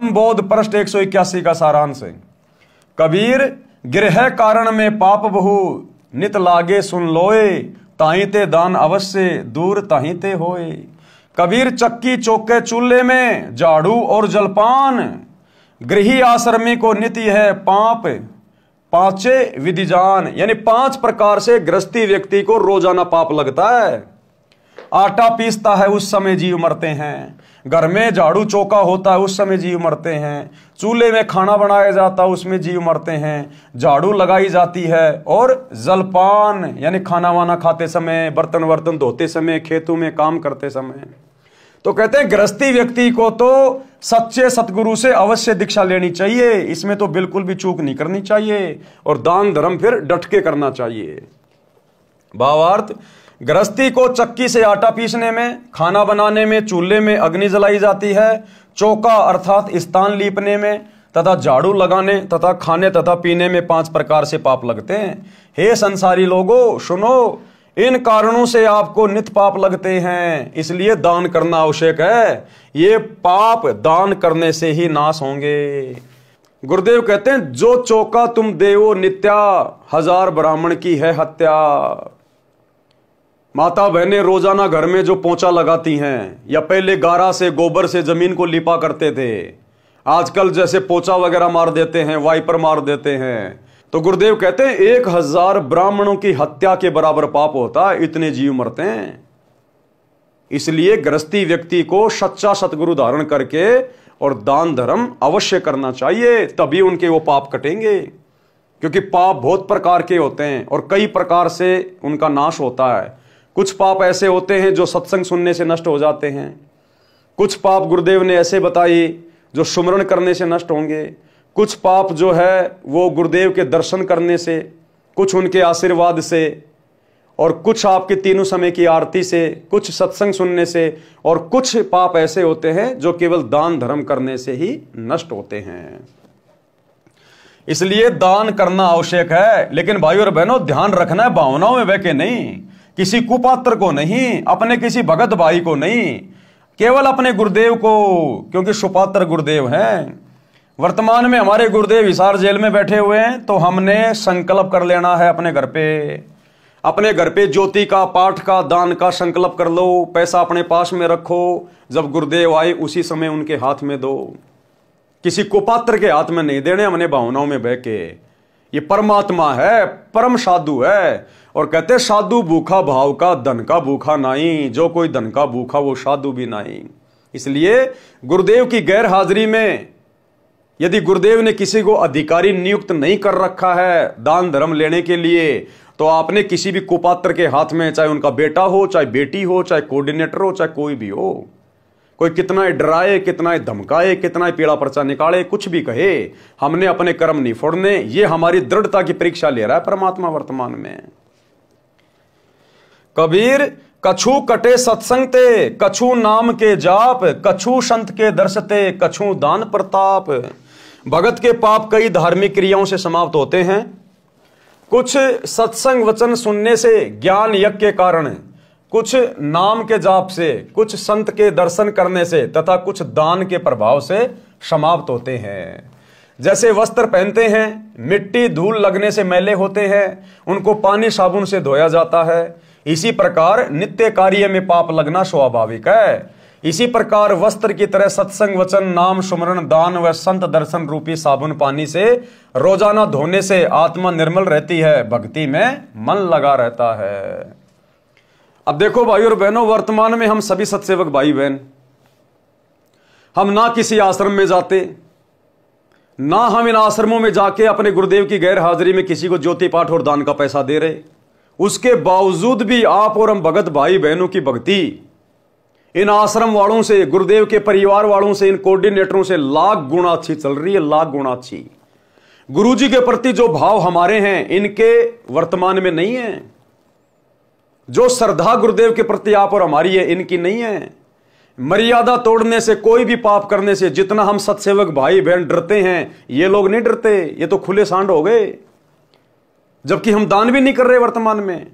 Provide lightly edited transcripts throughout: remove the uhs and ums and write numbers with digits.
बोध पृष्ठ 181 का सारांश है। कबीर गृह कारण में पाप बहु नित लागे सुन लोए, ताही ते दान अवश्य दूर ताही ते होए। कबीर चक्की चौके चूल्हे में झाड़ू और जलपान, गृही आश्रमी को नित्य है पाप पांचे विधि जान। यानी 5 प्रकार से गृहस्थी व्यक्ति को रोजाना पाप लगता है। आटा पीसता है उस समय जीव मरते हैं, घर में झाड़ू चौका होता है उस समय जीव मरते हैं, चूल्हे में खाना बनाया जाता है उसमें जीव मरते हैं, झाड़ू लगाई जाती है, और जलपान यानी खाना वाना खाते समय, बर्तन वर्तन धोते समय, खेतों में काम करते समय। तो कहते हैं गृहस्थी व्यक्ति को तो सच्चे सतगुरु से अवश्य दीक्षा लेनी चाहिए, इसमें तो बिल्कुल भी चूक नहीं करनी चाहिए, और दान धर्म फिर डट के करना चाहिए। भावार्थ, गृहस्थी को चक्की से आटा पीसने में, खाना बनाने में चूल्हे में अग्नि जलाई जाती है, चौका अर्थात स्थान लीपने में तथा झाड़ू लगाने तथा खाने तथा पीने में 5 प्रकार से पाप लगते हैं। हे संसारी लोगों सुनो, इन कारणों से आपको नित पाप लगते हैं, इसलिए दान करना आवश्यक है। ये पाप दान करने से ही नाश होंगे। गुरुदेव कहते हैं जो चौका तुम देवो नित्या, 1000 ब्राह्मण की है हत्या। माता बहनें रोजाना घर में जो पोंछा लगाती हैं, या पहले गारा से गोबर से जमीन को लिपा करते थे, आजकल जैसे पोंछा वगैरह मार देते हैं, वाइपर मार देते हैं, तो गुरुदेव कहते हैं 1000 ब्राह्मणों की हत्या के बराबर पाप होता है, इतने जीव मरते हैं। इसलिए गृहस्थी व्यक्ति को सच्चा सतगुरु धारण करके और दान धर्म अवश्य करना चाहिए, तभी उनके वो पाप कटेंगे। क्योंकि पाप बहुत प्रकार के होते हैं और कई प्रकार से उनका नाश होता है। कुछ पाप ऐसे होते हैं जो सत्संग सुनने से नष्ट हो जाते हैं, कुछ पाप गुरुदेव ने ऐसे बताए जो सुमरण करने से नष्ट होंगे, कुछ पाप जो है वो गुरुदेव के दर्शन करने से, कुछ उनके आशीर्वाद से, और कुछ आपके तीनों समय की आरती से, कुछ सत्संग सुनने से, और कुछ पाप ऐसे होते हैं जो केवल दान धर्म करने से ही नष्ट होते हैं। इसलिए दान करना आवश्यक है, लेकिन भाइयों और बहनों ध्यान रखना है भावनाओं में बह के नहीं, किसी कुपात्र को नहीं, अपने किसी भगत भाई को नहीं, केवल अपने गुरुदेव को, क्योंकि सुपात्र गुरुदेव हैं। वर्तमान में हमारे गुरुदेव हिसार जेल में बैठे हुए हैं, तो हमने संकल्प कर लेना है अपने घर पे ज्योति का, पाठ का, दान का संकल्प कर लो। पैसा अपने पास में रखो, जब गुरुदेव आए उसी समय उनके हाथ में दो, किसी कुपात्र के हाथ में नहीं देने हमने भावनाओं में बह के। ये परमात्मा है, परम साधु है, और कहते साधु भूखा भाव का, धन का भूखा नहीं, जो कोई धन का भूखा वो साधु भी नहीं। इसलिए गुरुदेव की गैर हाजिरी में यदि गुरुदेव ने किसी को अधिकारी नियुक्त नहीं कर रखा है दान धर्म लेने के लिए, तो आपने किसी भी कुपात्र के हाथ में, चाहे उनका बेटा हो, चाहे बेटी हो, चाहे कोऑर्डिनेटर हो, चाहे कोई भी हो, कोई कितना ही डराए, कितना ही धमकाए, कितना ही पीड़ा पर्चा निकाले, कुछ भी कहे, हमने अपने कर्म नहीं फोड़ने। ये हमारी दृढ़ता की परीक्षा ले रहा है परमात्मा वर्तमान में। कबीर कछु कटे सत्संग ते, कछु नाम के जाप, कछु संत के दर्शते, कछु दान प्रताप। भगत के पाप कई धार्मिक क्रियाओं से समाप्त होते हैं, कुछ सत्संग वचन सुनने से, ज्ञान यज्ञ के कारण, कुछ नाम के जाप से, कुछ संत के दर्शन करने से, तथा कुछ दान के प्रभाव से समाप्त होते हैं। जैसे वस्त्र पहनते हैं, मिट्टी धूल लगने से मैले होते हैं, उनको पानी साबुन से धोया जाता है, इसी प्रकार नित्य कार्य में पाप लगना स्वाभाविक है। इसी प्रकार वस्त्र की तरह सत्संग वचन नाम सुमरण दान व संत दर्शन रूपी साबुन पानी से रोजाना धोने से आत्मा निर्मल रहती है, भक्ति में मन लगा रहता है। अब देखो भाई और बहनों, वर्तमान में हम सभी सत्सेवक भाई बहन, हम ना किसी आश्रम में जाते, ना हम इन आश्रमों में जाके अपने गुरुदेव की गैर हाजिरी में किसी को ज्योति पाठ और दान का पैसा दे रहे। उसके बावजूद भी आप और हम भगत भाई बहनों की भक्ति इन आश्रम वालों से, गुरुदेव के परिवार वालों से, इन कोऑर्डिनेटरों से लाख गुना अच्छी चल रही है, लाख गुना अच्छी। गुरुजी के प्रति जो भाव हमारे हैं इनके वर्तमान में नहीं है। जो श्रद्धा गुरुदेव के प्रति आप और हमारी है इनकी नहीं है। मर्यादा तोड़ने से, कोई भी पाप करने से जितना हम सत्सेवक भाई बहन डरते हैं, ये लोग नहीं डरते, ये तो खुले सांड हो गए। जबकि हम दान भी नहीं कर रहे वर्तमान में।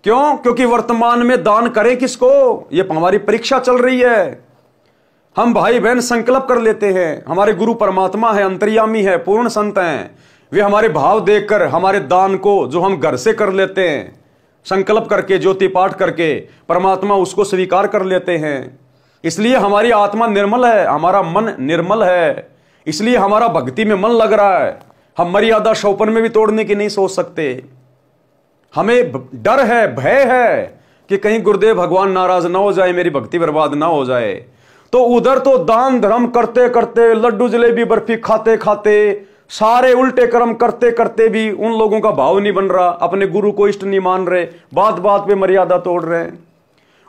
क्यों? क्योंकि वर्तमान में दान करें किसको, ये हमारी परीक्षा चल रही है। हम भाई बहन संकल्प कर लेते हैं, हमारे गुरु परमात्मा है, अंतर्यामी है, पूर्ण संत हैं, वे हमारे भाव देखकर हमारे दान को जो हम घर से कर लेते हैं, संकल्प करके, ज्योति पाठ करके, परमात्मा उसको स्वीकार कर लेते हैं। इसलिए हमारी आत्मा निर्मल है, हमारा मन निर्मल है, इसलिए हमारा भक्ति में मन लग रहा है। हम मर्यादा शौपन में भी तोड़ने की नहीं सोच सकते। हमें डर है, भय है कि कहीं गुरुदेव भगवान नाराज ना हो जाए, मेरी भक्ति बर्बाद ना हो जाए। तो उधर तो दान धर्म करते करते, लड्डू जलेबी बर्फी खाते खाते, सारे उल्टे कर्म करते करते भी उन लोगों का भाव नहीं बन रहा, अपने गुरु को इष्ट नहीं मान रहे, बात बात पे मर्यादा तोड़ रहे हैं।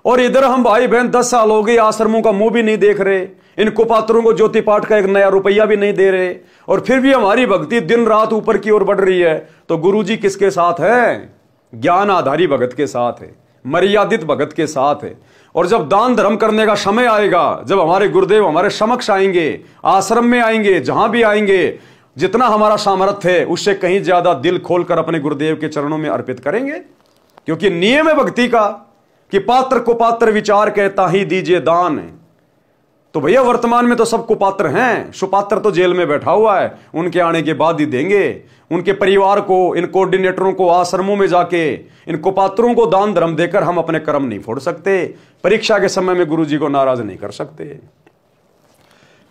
और इधर हम भाई बहन 10 साल हो गए आश्रमों का मुंह भी नहीं देख रहे, इन कुपात्रों को ज्योति पाठ का एक नया रुपया भी नहीं दे रहे, और फिर भी हमारी भक्ति दिन रात ऊपर की ओर बढ़ रही है। तो गुरुजी किसके साथ है? ज्ञान आधारी भगत के साथ है, मर्यादित भगत के साथ है। और जब दान धर्म करने का समय आएगा, जब हमारे गुरुदेव हमारे समक्ष आएंगे, आश्रम में आएंगे, जहां भी आएंगे, जितना हमारा सामर्थ्य है उससे कहीं ज्यादा दिल खोलकर अपने गुरुदेव के चरणों में अर्पित करेंगे। क्योंकि नियम है भक्ति का कि पात्र को पात्र विचार कहता ही दीजिए दान। तो भैया वर्तमान में तो सब कुपात्र हैं, सुपात्र तो जेल में बैठा हुआ है, उनके आने के बाद ही देंगे। उनके परिवार को, इन कोऑर्डिनेटरों को, आश्रमों में जाके इन कुपात्रों को दान धर्म देकर हम अपने कर्म नहीं फोड़ सकते, परीक्षा के समय में गुरु जी को नाराज नहीं कर सकते।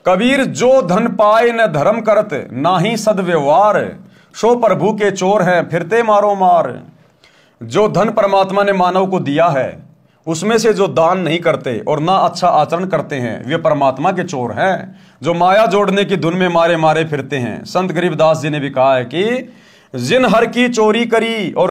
कबीर जो धन पाए न धर्म करत, ना ही सदव्यवहार, सो प्रभु के चोर हैं फिरते मारो मार। जो धन परमात्मा ने मानव को दिया है, उसमें से जो दान नहीं करते और ना अच्छा आचरण करते हैं, वे परमात्मा के चोर हैं, जो माया जोड़ने की धुन में मारे मारे फिरते हैं। संत गरीबदास जी ने भी कहा है कि जिन हर की चोरी करी और